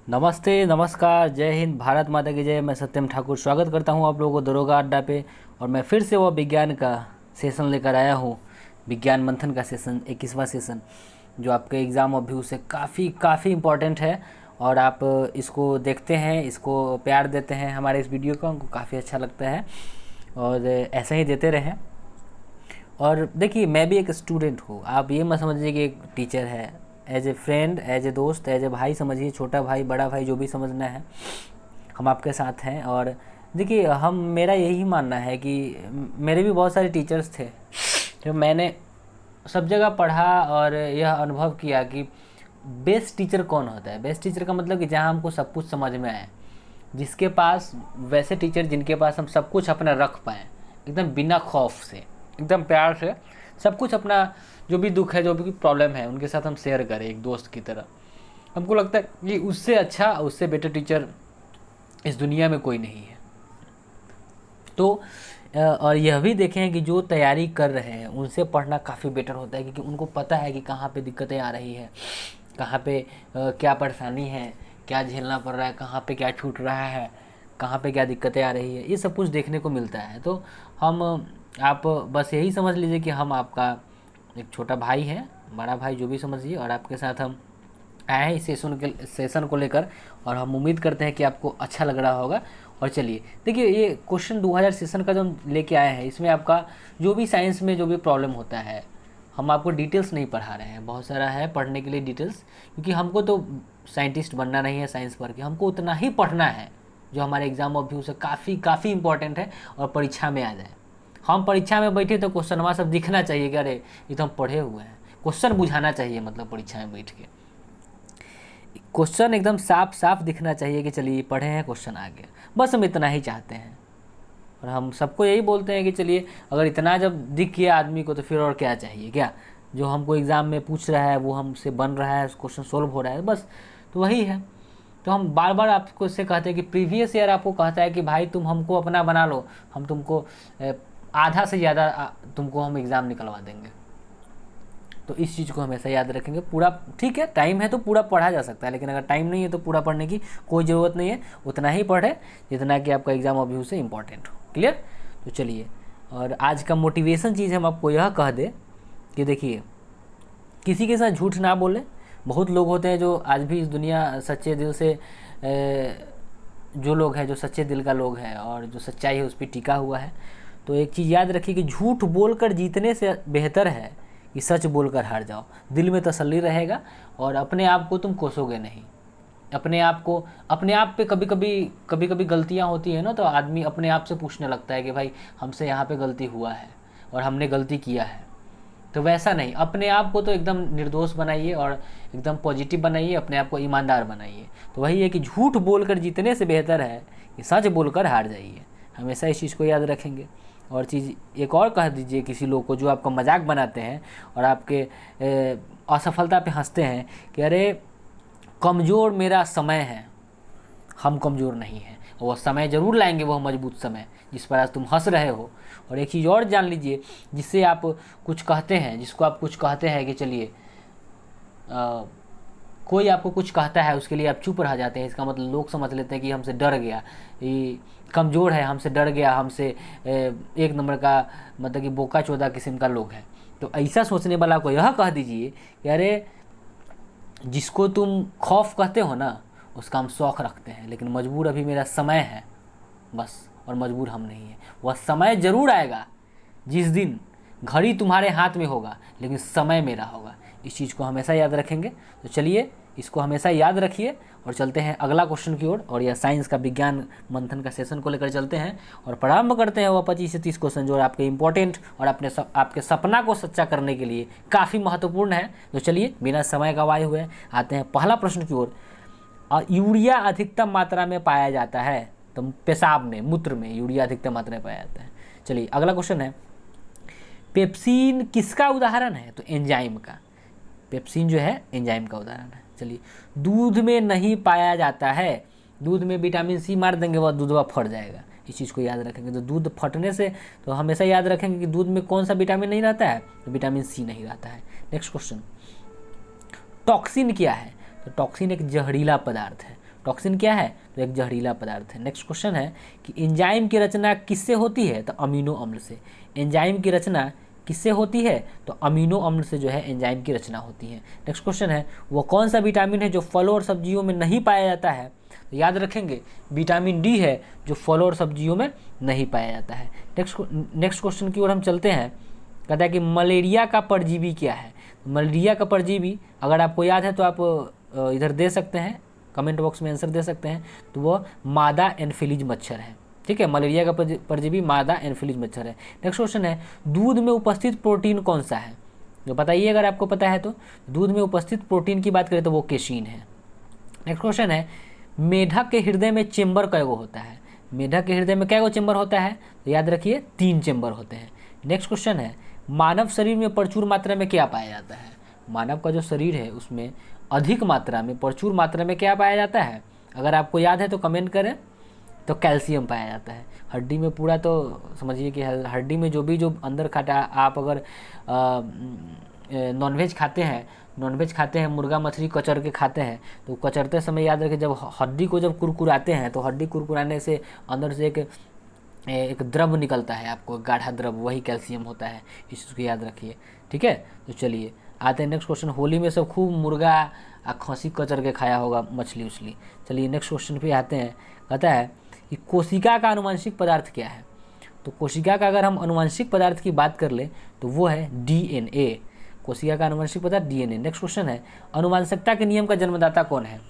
नमस्ते, नमस्कार, जय हिंद, भारत माता की जय। मैं सत्यम ठाकुर स्वागत करता हूं आप लोगों को दरोगा अड्डा पे। और मैं फिर से वो विज्ञान का सेशन लेकर आया हूं, विज्ञान मंथन का सेशन, 21वां सेशन, जो आपके एग्ज़ाम और व्यू से काफ़ी इम्पोर्टेंट है। और आप इसको देखते हैं, इसको प्यार देते हैं, हमारे इस वीडियो को हमको काफ़ी अच्छा लगता है और ऐसा ही देते रहें। और देखिए, मैं भी एक स्टूडेंट हूँ, आप ये मत समझिए कि एक टीचर है। As a friend, as a दोस्त, एज ए भाई समझिए, छोटा भाई, बड़ा भाई, जो भी समझना है, हम आपके साथ हैं। और देखिए, मेरा यही मानना है कि मेरे भी बहुत सारे टीचर्स थे जो मैंने सब जगह पढ़ा और यह अनुभव किया कि बेस्ट टीचर कौन होता है। बेस्ट टीचर का मतलब कि जहाँ हमको सब कुछ समझ में आए, जिसके पास, वैसे टीचर जिनके पास हम सब कुछ अपना रख पाएँ, एकदम बिना खौफ से, एकदम प्यार से सब कुछ अपना, जो भी दुख है, जो भी प्रॉब्लम है, उनके साथ हम शेयर करें एक दोस्त की तरह। हमको लगता है कि उससे अच्छा, उससे बेटर टीचर इस दुनिया में कोई नहीं है। तो और यह भी देखें कि जो तैयारी कर रहे हैं उनसे पढ़ना काफ़ी बेटर होता है, क्योंकि उनको पता है कि कहाँ पे दिक्कतें आ रही है, कहाँ पे क्या परेशानी है, क्या झेलना पड़ रहा है, कहाँ पे क्या छूट रहा है, कहाँ पे क्या दिक्कतें आ रही है, ये सब कुछ देखने को मिलता है। तो हम आप बस यही समझ लीजिए कि हम आपका एक छोटा भाई है, बड़ा भाई, जो भी समझिए, और आपके साथ हम आए हैं इस सेशन को लेकर। और हम उम्मीद करते हैं कि आपको अच्छा लग रहा होगा। और चलिए देखिए, ये क्वेश्चन 2000 सेशन का जो हम लेके आए हैं, इसमें आपका जो भी साइंस में जो भी प्रॉब्लम होता है, हम आपको डिटेल्स नहीं पढ़ा रहे हैं, बहुत सारा है पढ़ने के लिए डिटेल्स, क्योंकि हमको तो साइंटिस्ट बनना नहीं है साइंस पढ़ के, हमको उतना ही पढ़ना है जो हमारे एग्जाम ऑफ व्यू से काफ़ी इंपॉर्टेंट है और परीक्षा में आ जाए। हम परीक्षा में बैठे तो क्वेश्चन वहाँ सब दिखना चाहिए कि अरे ये तो हम पढ़े हुए हैं, क्वेश्चन बुझाना चाहिए, मतलब परीक्षा में बैठ के क्वेश्चन एकदम साफ साफ दिखना चाहिए कि चलिए पढ़े हैं, क्वेश्चन आ गया। बस हम इतना ही चाहते हैं और हम सबको यही बोलते हैं कि चलिए, अगर इतना जब दिख गया आदमी को तो फिर और क्या चाहिए, क्या जो हमको एग्ज़ाम में पूछ रहा है वो हमसे बन रहा है, क्वेश्चन सोल्व हो रहा है, बस तो वही है। तो हम बार बार आपको इससे कहते हैं कि प्रीवियस ईयर आपको कहता है कि भाई तुम हमको अपना बना लो, हम तुमको आधा से ज़्यादा तुमको हम एग्ज़ाम निकलवा देंगे। तो इस चीज़ को हमेशा याद रखेंगे। पूरा ठीक है, टाइम है तो पूरा पढ़ा जा सकता है, लेकिन अगर टाइम नहीं है तो पूरा पढ़ने की कोई ज़रूरत नहीं है। उतना ही पढ़े जितना कि आपका एग्ज़ाम अभी से इम्पॉर्टेंट हो। क्लियर? तो चलिए, और आज का मोटिवेशन चीज़ हम आपको यह कह दे कि देखिए, किसी के साथ झूठ ना बोले। बहुत लोग होते हैं जो आज भी इस दुनिया सच्चे दिल से, जो लोग हैं जो सच्चे दिल का लोग हैं और जो सच्चाई है उस पर टिका हुआ है। तो एक चीज़ याद रखिए कि झूठ बोलकर जीतने से बेहतर है कि सच बोलकर हार जाओ। दिल में तसल्ली रहेगा और अपने आप को तुम कोसोगे नहीं। अपने आप पे कभी कभी गलतियाँ होती है ना, तो आदमी अपने आप से पूछने लगता है कि भाई हमसे यहाँ पे गलती हुआ है और हमने गलती किया है। तो वैसा नहीं, अपने आप को तो एकदम निर्दोष बनाइए और एकदम पॉजिटिव बनाइए, अपने आप को ईमानदार बनाइए। तो वही है कि झूठ बोलकर जीतने से बेहतर है कि सच बोलकर हार जाइए। हमेशा इस चीज़ को याद रखेंगे। और चीज़ एक और कह दीजिए किसी लोग को जो आपका मजाक बनाते हैं और आपके असफलता पे हंसते हैं कि अरे कमज़ोर मेरा समय है, हम कमज़ोर नहीं हैं। वह समय ज़रूर लाएंगे, वह मजबूत समय जिस पर आज तुम हंस रहे हो। और एक चीज़ और जान लीजिए, जिससे आप कुछ कहते हैं, जिसको आप कुछ कहते हैं कि चलिए कोई आपको कुछ कहता है उसके लिए आप चुप रह जाते हैं, इसका मतलब लोग समझ लेते हैं कि हमसे डर गया, ये कमज़ोर है, हमसे डर गया, हमसे एक नंबर का, मतलब कि बोका चोदा किस्म का लोग है। तो ऐसा सोचने वाला को यह कह दीजिए कि अरे जिसको तुम खौफ कहते हो ना, उसका हम शौक़ रखते हैं, लेकिन मजबूर अभी मेरा समय है बस, और मजबूर हम नहीं हैं। वह समय ज़रूर आएगा जिस दिन घड़ी तुम्हारे हाथ में होगा, लेकिन समय मेरा होगा। इस चीज़ को हमेशा याद रखेंगे। तो चलिए, इसको हमेशा याद रखिए और चलते हैं अगला क्वेश्चन की ओर। और यह साइंस का विज्ञान मंथन का सेशन को लेकर चलते हैं और प्रारंभ करते हैं वह 25 से 30 क्वेश्चन जो आपके इंपॉर्टेंट और आपके सपना को सच्चा करने के लिए काफ़ी महत्वपूर्ण है। तो चलिए, बिना समय गवाए हुए आते हैं पहला प्रश्न की ओर। यूरिया अधिकतम मात्रा में पाया जाता है, तो पेशाब में, मूत्र में यूरिया अधिकतम मात्रा में पाया जाता है। चलिए, अगला क्वेश्चन है, पेप्सिन किसका उदाहरण है? तो एंजाइम का। पेप्सिन जो है एंजाइम का उदाहरण है। चलिए, दूध में नहीं पाया जाता है। दूध में विटामिन सी मार देंगे, वह दूधवा फट जाएगा। इस चीज़ को याद रखेंगे। तो दूध फटने से, तो हमेशा याद रखेंगे कि दूध में कौन सा विटामिन नहीं रहता है? तो विटामिन सी नहीं रहता है। नेक्स्ट क्वेश्चन, टॉक्सिन क्या है? तो टॉक्सिन एक जहरीला पदार्थ है। टॉक्सिन क्या है? तो एक जहरीला पदार्थ है। नेक्स्ट क्वेश्चन है कि एंजाइम की रचना किससे होती है? तो अमीनो अम्ल से। एंजाइम की रचना किससे होती है? तो अमीनो अम्ल से जो है एंजाइम की रचना होती है। नेक्स्ट क्वेश्चन है वो कौन सा विटामिन है जो फलों और सब्जियों में नहीं पाया जाता है? तो याद रखेंगे विटामिन डी है जो फलों और सब्जियों में नहीं पाया जाता है। नेक्स्ट क्वेश्चन की ओर हम चलते हैं। कहता है कि मलेरिया का परजीवी क्या है? मलेरिया का परजीवी अगर आपको याद है तो आप इधर दे सकते हैं, कमेंट बॉक्स में आंसर दे सकते हैं। तो वो मादा एनफिलीज मच्छर है। ठीक है, मलेरिया का परजीवी मादा एनफिलीज मच्छर है। नेक्स्ट क्वेश्चन है दूध में उपस्थित प्रोटीन कौन सा है? तो बताइए अगर आपको पता है तो। दूध में उपस्थित प्रोटीन की बात करें तो वो केसीन है। नेक्स्ट क्वेश्चन है मेढक के हृदय में चेंबर कय गो होता है? मेढक के हृदय में कै गो चेंबर होता है? तो याद रखिए 3 चेंबर होते हैं। नेक्स्ट क्वेश्चन है मानव शरीर में प्रचुर मात्रा में क्या पाया जाता है? मानव का जो शरीर है उसमें अधिक मात्रा में, प्रचुर मात्रा में क्या पाया जाता है? अगर आपको याद है तो कमेंट करें। तो कैल्शियम पाया जाता है हड्डी में पूरा। तो समझिए कि हड्डी में जो अंदर खाता, आप अगर नॉनवेज खाते हैं, मुर्गा मछली कचर के खाते हैं, तो कचरते समय याद रखिए जब हड्डी को जब कुरकुराते हैं तो हड्डी कुरकुराने से अंदर से एक द्रव निकलता है, आपको गाढ़ा द्रव, वही कैल्शियम होता है। इस चीज़ को याद रखिए। ठीक है, तो चलिए आते हैं नेक्स्ट क्वेश्चन। होली में सब खूब मुर्गा खसी कचर के खाया होगा, मछली उछली। चलिए नेक्स्ट क्वेश्चन पे आते हैं। कहता है कि कोशिका का आनुवंशिक पदार्थ क्या है? तो कोशिका का अगर हम आनुवंशिक पदार्थ की बात कर ले तो वो है डीएनए। कोशिका का आनुवंशिक पदार्थ डीएनए। नेक्स्ट क्वेश्चन है आनुवंशिकता के नियम का जन्मदाता कौन है?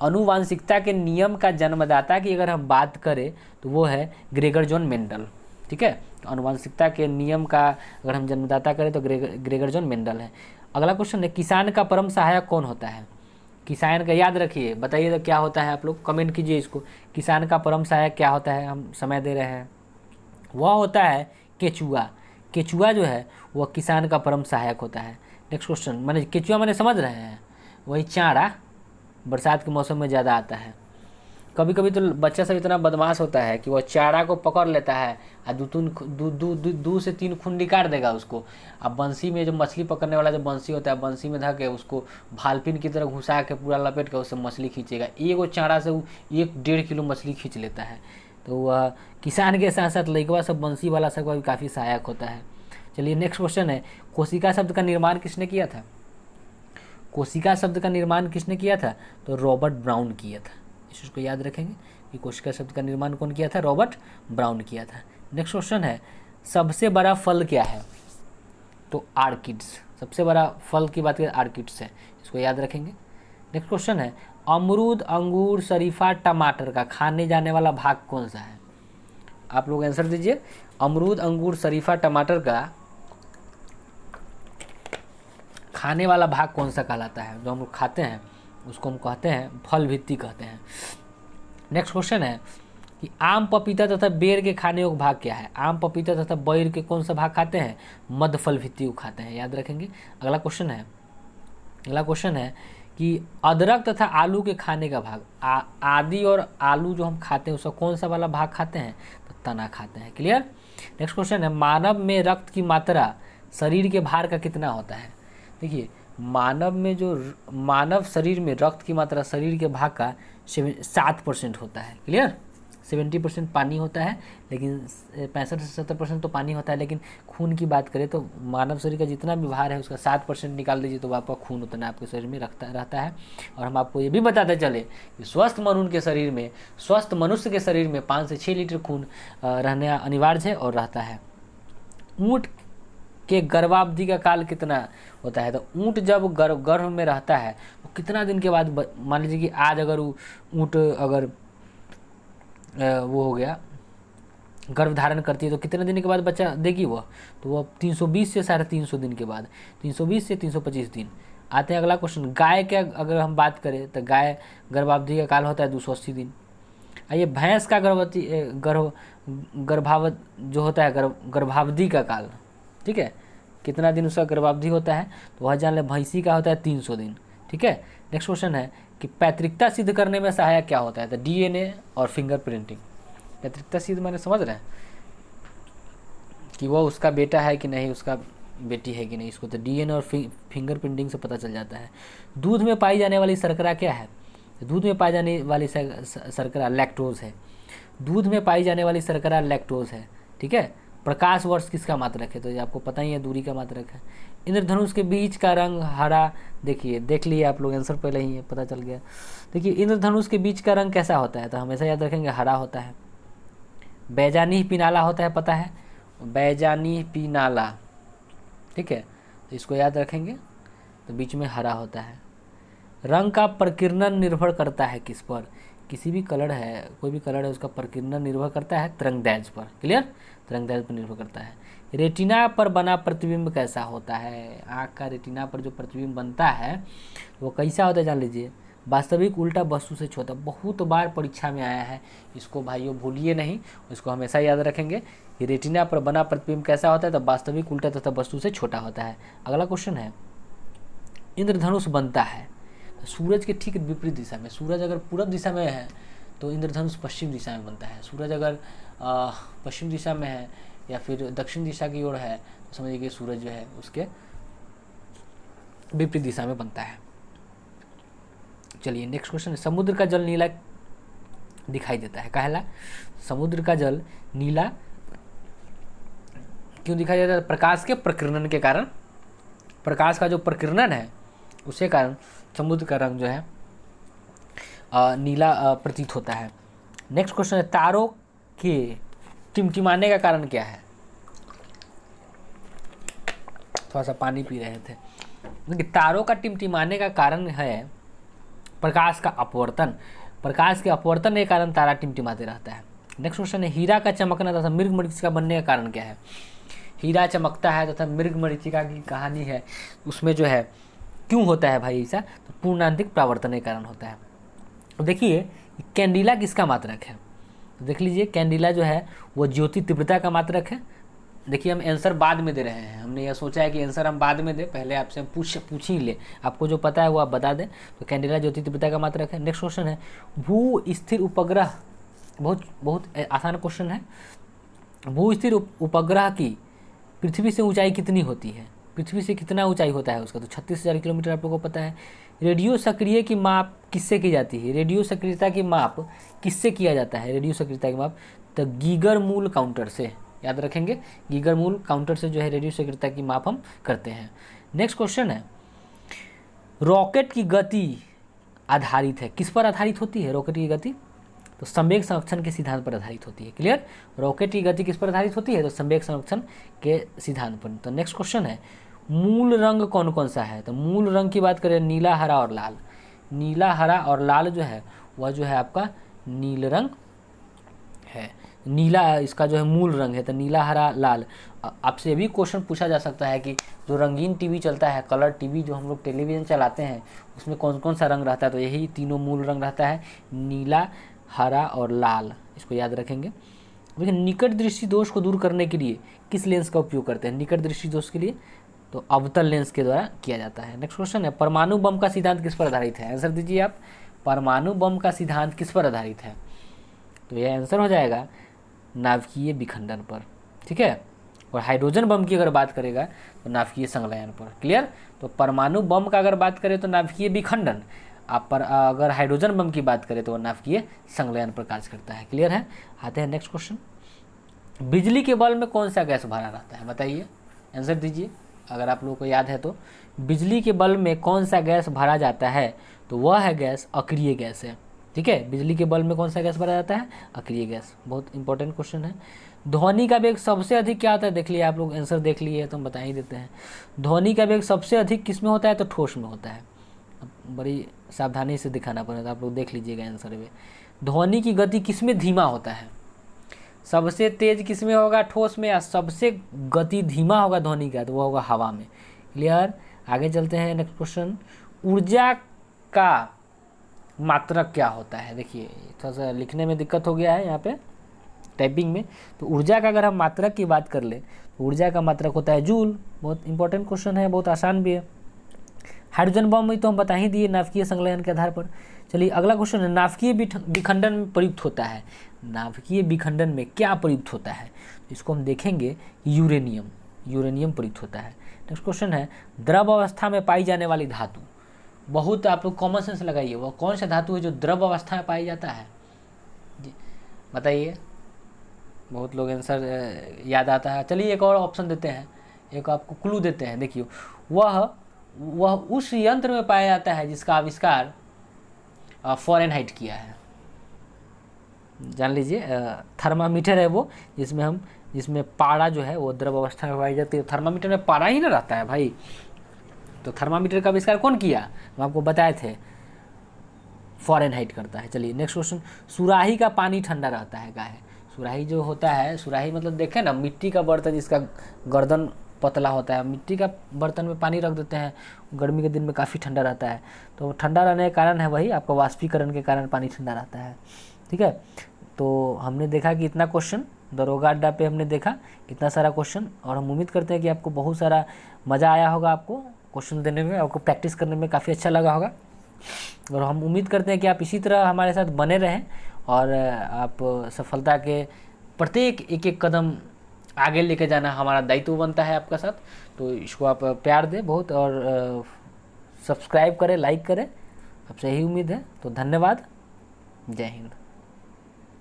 आनुवंशिकता के नियम का जन्मदाता की अगर हम बात करें तो वो है ग्रेगर जॉन मेंडल। ठीक है, तो आनुवंशिकता के नियम का अगर हम जन्मदाता करें तो ग्रेगर जॉन मेंडल है। अगला क्वेश्चन है किसान का परम सहायक कौन होता है? किसान का याद रखिए, बताइए तो क्या होता है? आप लोग कमेंट कीजिए इसको। किसान का परम सहायक क्या होता है? हम समय दे रहे हैं। वह होता है केचुआ। केचुआ जो है वह किसान का परम सहायक होता है। नेक्स्ट क्वेश्चन, मैंने केचुआ मैंने समझ रहे हैं, वही चारा बरसात के मौसम में ज़्यादा आता है। कभी कभी तो बच्चा सब इतना बदमाश होता है कि वह चारा को पकड़ लेता है और दो से तीन खुंडी काट देगा उसको। अब बंसी में जो मछली पकड़ने वाला जो बंसी होता है, बंसी में धके उसको भालपिन की तरह घुसा के पूरा लपेट के उससे मछली खींचेगा। एगो चारा से वो 1-1.5 किलो मछली खींच लेता है। तो वह किसान के साथ साथ लइकवा सब बंसी वाला सब भी काफ़ी सहायक होता है। चलिए नेक्स्ट क्वेश्चन है कोशिका शब्द का निर्माण किसने किया था? कोशिका शब्द का निर्माण किसने किया था? तो रॉबर्ट ब्राउन किया था। इस चीज़ को याद रखेंगे कि कोशिका शब्द का निर्माण कौन किया था? रॉबर्ट ब्राउन किया था। नेक्स्ट क्वेश्चन है सबसे बड़ा फल क्या है? तो आर्किड्स। सबसे बड़ा फल की बात करें आर्किड्स है, इसको याद रखेंगे। नेक्स्ट क्वेश्चन है अमरूद, अंगूर, शरीफा, टमाटर का खाने जाने वाला भाग कौन सा है? आप लोग आंसर दीजिए। अमरूद, अंगूर, शरीफा, टमाटर का खाने वाला भाग कौन सा कहलाता है? जो हम लोग खाते हैं उसको हम कहते हैं फल भित्ति कहते हैं। नेक्स्ट क्वेश्चन है कि आम, पपीता तथा बेर के खाने योग्य भाग क्या है? आम, पपीता तथा बेर के कौन सा भाग खाते हैं? मध्य फल भित्ति को खाते हैं, याद रखेंगे। अगला क्वेश्चन है कि अदरक तथा आलू के खाने का भाग, आदि और आलू जो हम खाते हैं उसका कौन सा वाला भाग खाते हैं? तो तना खाते हैं। क्लियर। नेक्स्ट क्वेश्चन है मानव में रक्त की मात्रा शरीर के भार का कितना होता है? देखिए मानव शरीर में रक्त की मात्रा शरीर के भाग का 7% होता है। क्लियर। 70% पानी होता है, लेकिन 65 से 70% तो पानी होता है। लेकिन खून की बात करें तो मानव शरीर का जितना भी भार है उसका 7% निकाल दीजिए तो आपका खून उतना आपके शरीर में रहता है। और हम आपको ये भी बताते चले कि स्वस्थ मनुष्य के शरीर में 5 से 6 लीटर खून रहना अनिवार्य है और रहता है। ऊँट के गर्भावधि का काल कितना होता है? तो ऊँट जब गर्भ में रहता है तो कितना दिन के बाद, मान लीजिए कि आज अगर ऊँट अगर वो हो गया गर्भ धारण करती है तो कितने दिन के बाद बच्चा देगी वह? तो वह 320 से 350 दिन के बाद, 320 से 325 दिन। आते हैं अगला क्वेश्चन। गाय के अगर हम बात करें तो गाय गर्भावधि का काल होता है 280 दिन। आइए भैंस का गर्भावधि का काल, ठीक है, कितना दिन उसका गर्भावधि होता है? तो वह जान ले। भैंसी का होता है 300 दिन। ठीक है। नेक्स्ट क्वेश्चन है कि पैतृकता सिद्ध करने में सहायक क्या होता है? तो डीएनए और फिंगरप्रिंटिंग। पैतृकता सिद्ध मैंने समझ रहे हैं कि वो उसका बेटा है कि नहीं, उसका बेटी है कि नहीं, इसको तो डीएनए और फिंगरप्रिंटिंग से पता चल जाता है। दूध में पाई जाने वाली शर्करा क्या है? दूध में पाई जाने वाली शर्करा लैक्टोज है, दूध में पाई जाने वाली शर्करा लैक्टोज है, ठीक है। प्रकाश वर्ष किसका मात्रक है, तो ये आपको पता ही है, दूरी का मात्रक है। इंद्रधनुष के बीच का रंग हरा, देखिए देख लिए आप लोग, आंसर पहले ही है, पता चल गया। देखिए इंद्रधनुष के बीच का रंग कैसा होता है, तो हमेशा याद रखेंगे हरा होता है। बैजानी पिनाला होता है, पता है, बैजानी पिनाला, ठीक है, तो इसको याद रखेंगे, तो बीच में हरा होता है। रंग का प्रकीर्णन निर्भर करता है किस पर, किसी भी कलर है, कोई भी कलर है, उसका प्रकीर्णन निर्भर करता है तरंगदैर्ध्य पर, क्लियर, तरंगदैर्ध्य पर निर्भर करता है। रेटिना पर बना प्रतिबिंब कैसा होता है, आँख का रेटिना पर जो प्रतिबिंब बनता है वो कैसा होता है, जान लीजिए, वास्तविक उल्टा वस्तु से छोटा। बहुत बार परीक्षा में आया है, इसको भाइयों भूलिए नहीं, इसको हमेशा याद रखेंगे कि रेटिना पर बना प्रतिबिंब कैसा होता है, तो वास्तविक उल्टा तथा वस्तु से छोटा होता है। अगला क्वेश्चन है, इंद्रधनुष बनता है तो सूरज के ठीक विपरीत दिशा में। सूरज अगर पूरब दिशा में है तो इंद्रधनुष पश्चिम दिशा में बनता है। सूरज अगर पश्चिम दिशा में है या फिर दक्षिण दिशा की ओर है तो समझिए कि सूरज जो है उसके विपरीत दिशा में बनता है। चलिए नेक्स्ट क्वेश्चन है, समुद्र का जल नीला दिखाई देता है, कहला समुद्र का जल नीला क्यों दिखाई देता है, प्रकाश के प्रकीर्णन के कारण। प्रकाश का जो प्रकीर्णन है उसके कारण समुद्र का रंग जो है नीला प्रतीत होता है। नेक्स्ट क्वेश्चन है, तारों के टिमटिमाने का कारण क्या है। थोड़ा सा पानी पी रहे थे। देखिए तारों का टिमटिमाने का कारण है प्रकाश का अपवर्तन। प्रकाश के अपवर्तन के कारण तारा टिमटिमाते रहता है। नेक्स्ट क्वेश्चन है, हीरा का चमकना तथा मृग मरीचिका बनने का कारण क्या है। हीरा चमकता है तथा मृग मरीचिका की कहानी है, उसमें जो है क्यों होता है भाई ऐसा, तो पूर्णांतिक परावर्तन के कारण होता है। तो देखिए कैंडिला किसका मात्रक है, तो देख लीजिए कैंडिला जो है वो ज्योति तीव्रता का मात्रक है। देखिए हम आंसर बाद में दे रहे हैं, हमने यह सोचा है कि आंसर हम बाद में दें, पहले आपसे हम पूछ ही ले, आपको जो पता है वो आप बता दें। तो कैंडिला ज्योति तीव्रता का मात्रक है। नेक्स्ट क्वेश्चन है, भू स्थिर उपग्रह, बहुत आसान क्वेश्चन है। भू स्थिर उपग्रह की पृथ्वी से ऊंचाई कितनी होती है, पृथ्वी से कितना ऊंचाई होता है उसका, तो 36,000 किलोमीटर आप लोगों को पता है। रेडियो सक्रिय की माप किससे की जाती है, रेडियो सक्रियता की माप किससे किया जाता है, रेडियो सक्रियता की माप तो गीगर मूल काउंटर से, याद रखेंगे गीगर मूल काउंटर से जो है रेडियो सक्रियता की माप हम करते हैं। नेक्स्ट क्वेश्चन है, रॉकेट की गति आधारित है, किस पर आधारित होती है रॉकेट की गति, तो संवेग संरक्षण के सिद्धांत पर आधारित होती है। क्लियर, रॉकेट की गति किस पर आधारित होती है, तो संवेग संरक्षण के सिद्धांत पर। तो नेक्स्ट क्वेश्चन है, मूल रंग कौन कौन सा है, तो मूल रंग की बात करें नीला हरा और लाल। नीला हरा और लाल जो है वह जो है आपका नील रंग है। नीला इसका जो है मूल रंग है, तो नीला हरा लाल। आपसे ये भी क्वेश्चन पूछा जा सकता है कि जो रंगीन टीवी चलता है, कलर टीवी जो हम लोग टेलीविज़न चलाते हैं उसमें कौन कौन सा रंग रहता है, तो यही तीनों मूल रंग रहता है, नीला हरा और लाल, इसको याद रखेंगे। लेकिन निकट दृष्टि दोष को दूर करने के लिए किस लेंस का उपयोग करते हैं, निकट दृष्टि दोष के लिए तो अवतल लेंस के द्वारा किया जाता है। नेक्स्ट क्वेश्चन है, परमाणु बम का सिद्धांत किस पर आधारित है, आंसर दीजिए आप, परमाणु बम का सिद्धांत किस पर आधारित है, तो यह आंसर हो जाएगा नाभिकीय विखंडन पर, ठीक है। और हाइड्रोजन बम की अगर बात करेगा तो नाभिकीय संलयन पर। क्लियर, तो परमाणु बम का अगर बात करें तो नाभिकीय विखंडन, आप पर अगर हाइड्रोजन बम की बात करें तो वह नाभिकीय संलयन पर कार्य करता है। क्लियर है, आते हैं नेक्स्ट क्वेश्चन, बिजली के बल्ब में कौन सा गैस भरा रहता है, बताइए, आंसर दीजिए अगर आप लोगों को याद है तो। बिजली के बल्ब में कौन सा गैस भरा जाता है, तो वह है गैस अक्रिय गैस है, ठीक है। बिजली के बल्ब में कौन सा गैस भरा जाता है, अक्रिय गैस। बहुत इंपॉर्टेंट क्वेश्चन है। ध्वनि का वेग सबसे अधिक क्या होता है, देख लिए आप लोग, आंसर देख लिए तो हम बता ही देते हैं। ध्वनि का वेग सबसे अधिक किस में होता है, तो ठोस में होता है। बड़ी सावधानी से दिखाना पड़ेगा, आप लोग देख लीजिएगा आंसर में। ध्वनि की गति किस में धीमा होता है, सबसे तेज किस में होगा, ठोस में, या सबसे गति धीमा होगा ध्वनि का तो वह होगा हवा में। क्लियर, आगे चलते हैं नेक्स्ट क्वेश्चन, ऊर्जा का मात्रक क्या होता है। देखिए थोड़ा सा लिखने में दिक्कत हो गया है यहाँ पे टाइपिंग में, तो ऊर्जा का अगर हम मात्रक की बात कर ले तो ऊर्जा का मात्रक होता है जूल। बहुत इंपॉर्टेंट क्वेश्चन है, बहुत आसान भी है। हाइड्रोजन बम में तो हम बता ही दिए नाभिकीय संलयन के आधार पर। चलिए अगला क्वेश्चन है, नाभिकीय विखंडन में प्रयुक्त होता है, नाभिकीय विखंडन में क्या प्रयुक्त होता है, इसको हम देखेंगे, यूरेनियम प्रयुक्त होता है। नेक्स्ट क्वेश्चन है, द्रव अवस्था में पाई जाने वाली धातु, बहुत आप लोग कॉमन सेंस लगाइए, वह कौन सा धातु है जो द्रव अवस्था में पाया जाता है? जी बताइए। बहुत लोग आंसर याद आता है। चलिए एक और ऑप्शन देते हैं, एक आपको क्लू देते हैं। देखिए वह उस यंत्र में पाया जाता है जिसका आविष्कार फ़ारेनहाइट किया है। जान लीजिए, थर्मामीटर है वो, जिसमें पारा जो है वो द्रव अवस्था में पाई जाती है। थर्मामीटर में पारा ही ना रहता है भाई। तो थर्मामीटर का आविष्कार कौन किया? हम आपको बताए थे, फ़ारेनहाइट करता है। चलिए नेक्स्ट क्वेश्चन, सुराही का पानी ठंडा रहता है काहे? सुराही जो होता है, सुराही मतलब देखें ना, मिट्टी का बर्तन जिसका गर्दन पतला होता है, मिट्टी का बर्तन में पानी रख देते हैं, गर्मी के दिन में काफ़ी ठंडा रहता है। तो ठंडा रहने का कारण है वही आपका वाष्पीकरण के कारण पानी ठंडा रहता है। ठीक है, तो हमने देखा कि इतना क्वेश्चन दरोगा अड्डा पे हमने देखा, इतना सारा क्वेश्चन, और हम उम्मीद करते हैं कि आपको बहुत सारा मज़ा आया होगा, आपको क्वेश्चन देने में, आपको प्रैक्टिस करने में काफ़ी अच्छा लगा होगा। और हम उम्मीद करते हैं कि आप इसी तरह हमारे साथ बने रहें और आप सफलता के प्रत्येक एक एक कदम आगे लेके जाना हमारा दायित्व बनता है आपका साथ। तो इसको आप प्यार दें बहुत, और सब्सक्राइब करें, लाइक करें, आपसे यही उम्मीद है। तो धन्यवाद, जय हिंद।